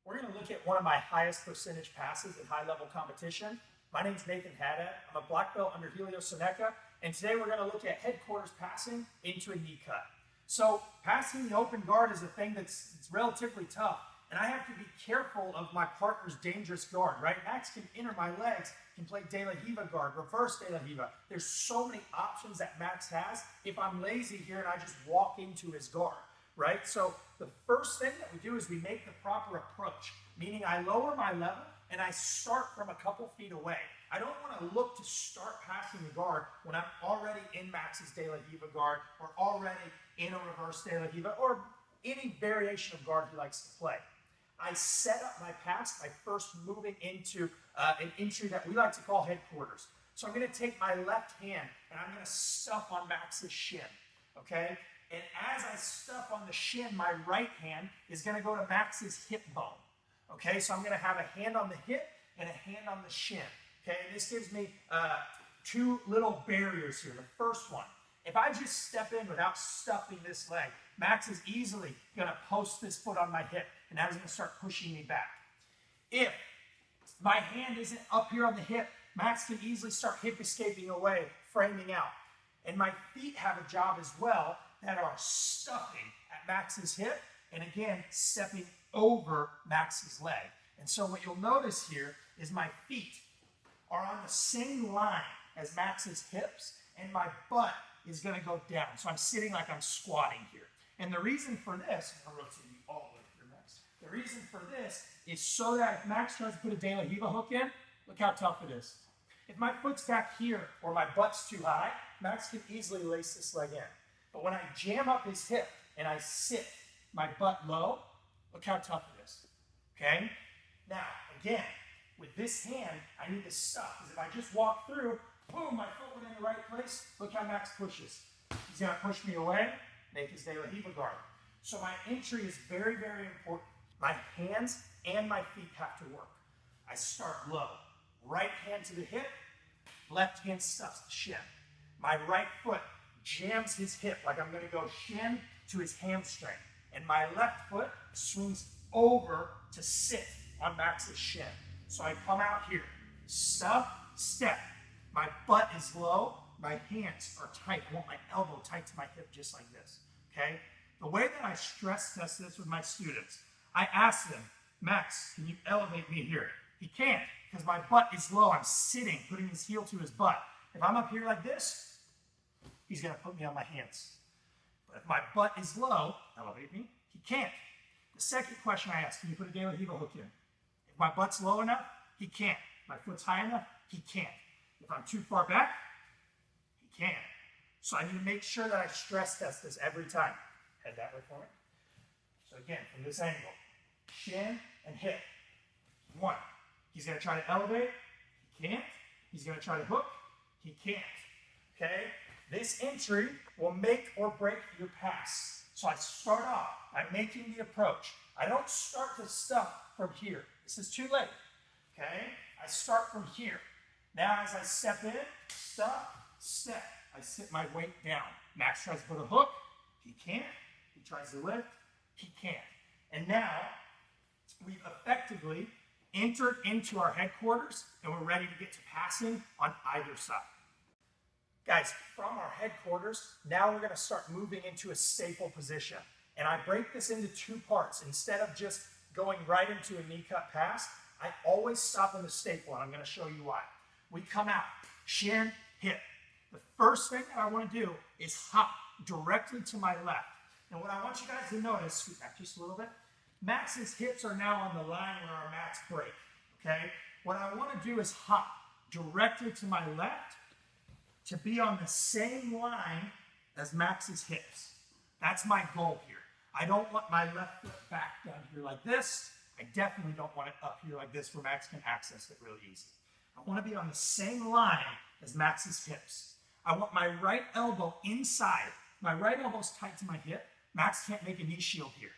We're going to look at one of my highest percentage passes in high-level competition. My name is Nathan Haddad. I'm a black belt under Helio Seneca, and today we're going to look at headquarters passing into a knee cut. So passing the open guard is a thing that's relatively tough, and I have to be careful of my partner's dangerous guard, right? Max can enter my legs, can play De La Riva guard, reverse De La Riva. There's so many options that Max has if I'm lazy here and I just walk into his guard, right? So the first thing that we do is we make the proper approach, meaning I lower my level and I start from a couple feet away. I don't want to look to start passing the guard when I'm already in Max's De La Riva guard or already in a reverse De La Riva or any variation of guard he likes to play. I set up my pass by first moving into an entry that we like to call headquarters. So I'm going to take my left hand and I'm going to stuff on Max's shin, okay? And as I stuff on the shin, my right hand is going to go to Max's hip bone, okay? So I'm going to have a hand on the hip and a hand on the shin, okay? And this gives me two little barriers here. The first one, if I just step in without stuffing this leg, Max is easily going to post this foot on my hip, and that is going to start pushing me back. If my hand isn't up here on the hip, Max can easily start hip escaping away, framing out. And my feet have a job as well that are stuffing at Max's hip, and again, stepping over Max's leg. And so what you'll notice here is my feet are on the same line as Max's hips, and my butt is going to go down. So I'm sitting like I'm squatting here. And the reason for this, I'm going to rotate you all the way here, Max. The reason for this is so that if Max tries to put a De La Riva hook in, look how tough it is. If my foot's back here or my butt's too high, Max can easily lace this leg in. But when I jam up his hip and I sit my butt low, look how tough it is, okay? Now, again, with this hand, I need to stuff, because if I just walk through, boom, my foot went in the right place, look how Max pushes. He's going to push me away, make his De La Riva guard. So my entry is very, very important. My hands and my feet have to work. I start low. Right hand to the hip, left hand stuffs the shin. My right foot jams his hip like I'm going to go shin to his hamstring. And my left foot swings over to sit on Max's shin. So I come out here, stuff, step. My butt is low, my hands are tight. I want my elbow tight to my hip just like this, okay? The way that I stress test this with my students, I ask them, Max, can you elevate me here? He can't, because my butt is low. I'm sitting, putting his heel to his butt. If I'm up here like this, he's going to put me on my hands. But if my butt is low, elevate me, he can't. The second question I ask, can you put a De La Riva hook in? If my butt's low enough, he can't. My foot's high enough, he can't. If I'm too far back, he can. So I need to make sure that I stress test this every time. Head that way for me. So again, from this angle, shin and hip. One. He's going to try to elevate. He can't. He's going to try to hook. He can't. Okay? This entry will make or break your pass. So I start off by making the approach. I don't start to stuff from here. This is too late. Okay? I start from here. Now as I step in, stuff, step. I sit my weight down. Max tries to put a hook. He can't. He tries to lift. He can't. And now we've effectively entered into our headquarters and we're ready to get to passing on either side. Guys, from our headquarters, now we're going to start moving into a staple position. And I break this into two parts. Instead of just going right into a knee cut pass, I always stop in the staple, and I'm going to show you why. We come out, shin, hip. The first thing that I want to do is hop directly to my left. And what I want you guys to notice, scoot back just a little bit, Max's hips are now on the line where our Max break, okay? What I want to do is hop directly to my left to be on the same line as Max's hips. That's my goal here. I don't want my left foot back down here like this. I definitely don't want it up here like this where Max can access it really easy. I want to be on the same line as Max's hips. I want my right elbow inside. My right elbow's tight to my hip. Max can't make a knee shield here.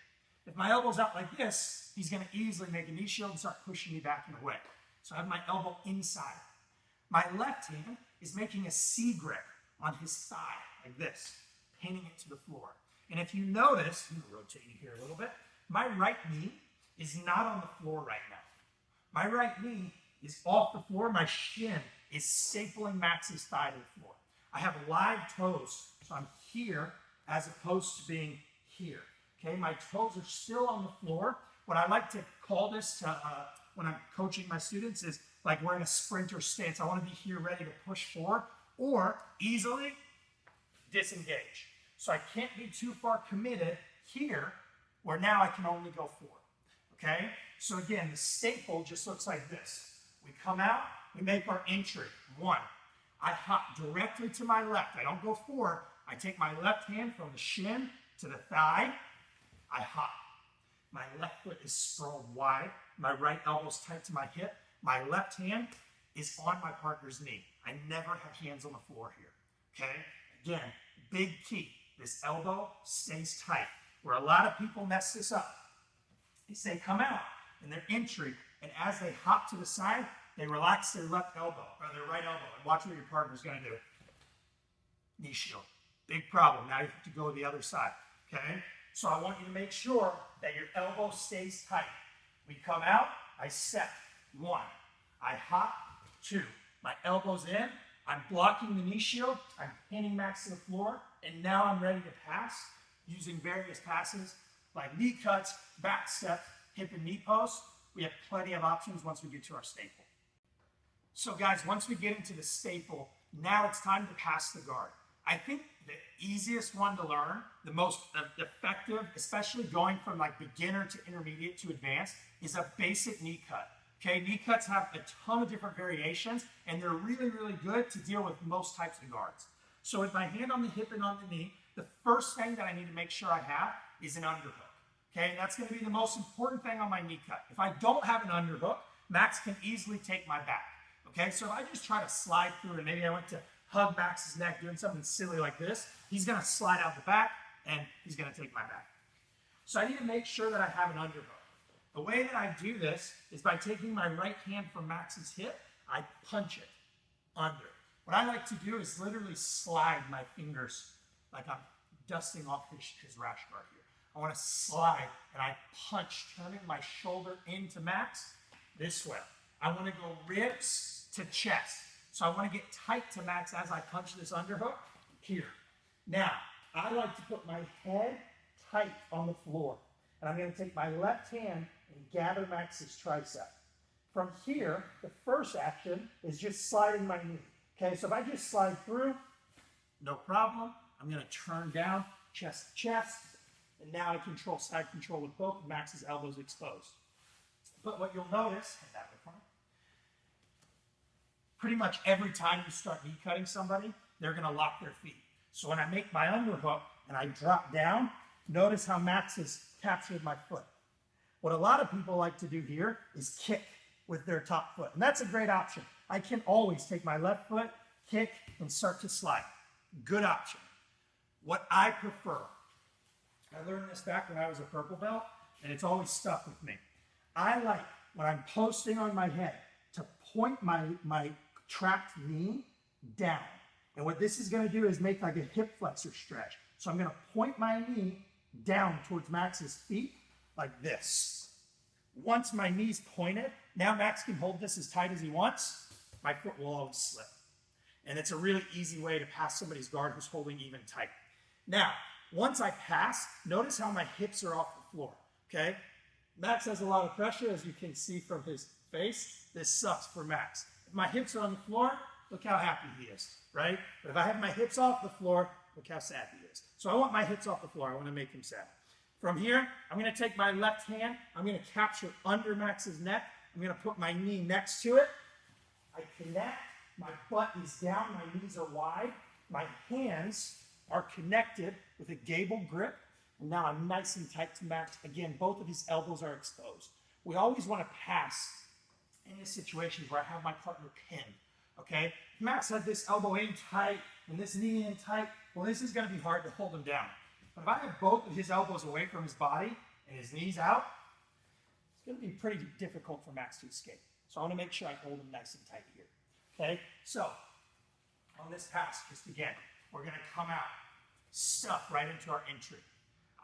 If my elbow's out like this, he's going to easily make a knee shield and start pushing me back and away. So I have my elbow inside. My left hand is making a C grip on his thigh like this, pinning it to the floor. And if you notice, I'm going to rotate you here a little bit, my right knee is not on the floor right now. My right knee is off the floor. My shin is stapling Max's thigh to the floor. I have live toes, so I'm here as opposed to being here. Okay, my toes are still on the floor. What I like to call this when I'm coaching my students is like we're in a sprinter stance. I want to be here ready to push forward or easily disengage. So I can't be too far committed here where now I can only go forward. Okay, so again, the staple just looks like this. We come out, we make our entry. 1. I hop directly to my left. I don't go forward. I take my left hand from the shin to the thigh. I hop. My left foot is sprawled wide. My right elbow's tight to my hip. My left hand is on my partner's knee. I never have hands on the floor here. Okay? Again, big key. This elbow stays tight. Where a lot of people mess this up is they come out in their entry, and as they hop to the side, they relax their left elbow or their right elbow. And watch what your partner's going to do. Knee shield. Big problem. Now you have to go to the other side. Okay? So I want you to make sure that your elbow stays tight. We come out, I step. 1. I hop. 2. My elbow's in. I'm blocking the knee shield. I'm pinning Max to the floor. And now I'm ready to pass using various passes like knee cuts, back step, hip and knee post. We have plenty of options once we get to our staple. So guys, once we get into the staple, now it's time to pass the guard. I think the easiest one to learn, the most effective, especially going from like beginner to intermediate to advanced, is a basic knee cut. Okay, knee cuts have a ton of different variations, and they're really, really good to deal with most types of guards. So with my hand on the hip and on the knee, the first thing that I need to make sure I have is an underhook. Okay, and that's going to be the most important thing on my knee cut. If I don't have an underhook, Max can easily take my back. Okay, so if I just try to slide through and maybe I went to hug Max's neck doing something silly like this, he's going to slide out the back and he's going to take my back. So I need to make sure that I have an underhook. The way that I do this is by taking my right hand from Max's hip, I punch it under. What I like to do is literally slide my fingers like I'm dusting off his rash guard here. I want to slide and I punch, turning my shoulder into Max this way. I want to go ribs to chest. So I want to get tight to Max as I punch this underhook here. Now, I like to put my head tight on the floor. And I'm going to take my left hand and gather Max's tricep. From here, the first action is just sliding my knee. Okay, so if I just slide through, no problem. I'm going to turn down, chest to chest. And now I control side control with both of Max's elbows exposed. But what you'll notice, pretty much every time you start knee cutting somebody, they're going to lock their feet. So when I make my underhook and I drop down, notice how Max has captured my foot. What a lot of people like to do here is kick with their top foot. And that's a great option. I can always take my left foot, kick, and start to slide. Good option. What I prefer, I learned this back when I was a purple belt, and it's always stuck with me. I like, when I'm posting on my head, to point my trapped knee down. And what this is going to do is make like a hip flexor stretch. So I'm going to point my knee down towards Max's feet like this. Once my knee's pointed, now Max can hold this as tight as he wants. My foot will always slip. And it's a really easy way to pass somebody's guard who's holding even tight. Now, once I pass, notice how my hips are off the floor, okay? Max has a lot of pressure, as you can see from his face. This sucks for Max. If my hips are on the floor, look how happy he is, right? But if I have my hips off the floor, look how sad he is. So I want my hips off the floor. I want to make him sad. From here, I'm going to take my left hand. I'm going to capture under Max's neck. I'm going to put my knee next to it. I connect. My butt is down. My knees are wide. My hands are connected with a gable grip. And now I'm nice and tight to Max. Again, both of his elbows are exposed. We always want to pass in this situation where I have my partner pinned. Okay? If Max had this elbow in tight and this knee in tight, well, this is going to be hard to hold him down. But if I have both of his elbows away from his body and his knees out, it's going to be pretty difficult for Max to escape. So I want to make sure I hold him nice and tight here. Okay? So, on this pass, just again, we're going to come out, stuff right into our entry.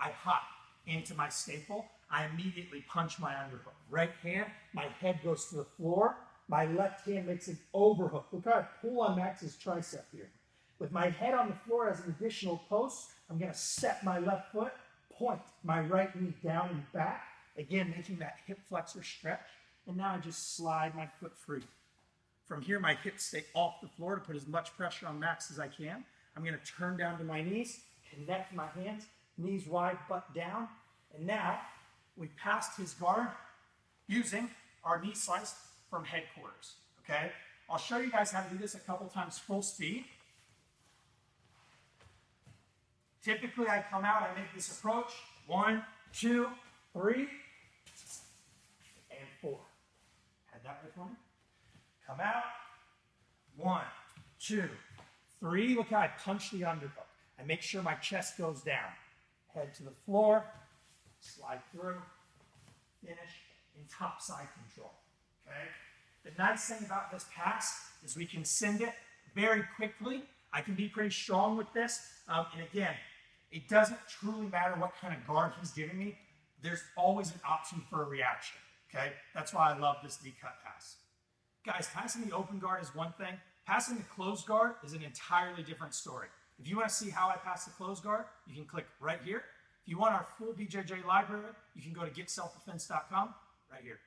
I hop into my staple. I immediately punch my underhook. Right hand, my head goes to the floor. My left hand makes an overhook. Look how I pull on Max's tricep here. With my head on the floor as an additional post, I'm going to set my left foot, point my right knee down and back, again, making that hip flexor stretch. And now I just slide my foot free. From here, my hips stay off the floor to put as much pressure on Max as I can. I'm going to turn down to my knees, connect my hands, knees wide, butt down. And now we passed his guard using our knee slice from headquarters, okay? I'll show you guys how to do this a couple times full speed. Typically, I come out, I make this approach. 1, 2, 3, and 4. Had that right for me? Come out. 1, 2, 3. Look how I punch the underhook. I make sure my chest goes down. Head to the floor, slide through, finish in top side control, okay? The nice thing about this pass is we can send it very quickly. I can be pretty strong with this. And again, it doesn't truly matter what kind of guard he's giving me. There's always an option for a reaction, okay? That's why I love this knee cut pass. Guys, passing the open guard is one thing. Passing the closed guard is an entirely different story. If you want to see how I pass the closed guard, you can click right here. If you want our full BJJ library, you can go to getselfdefense.com right here.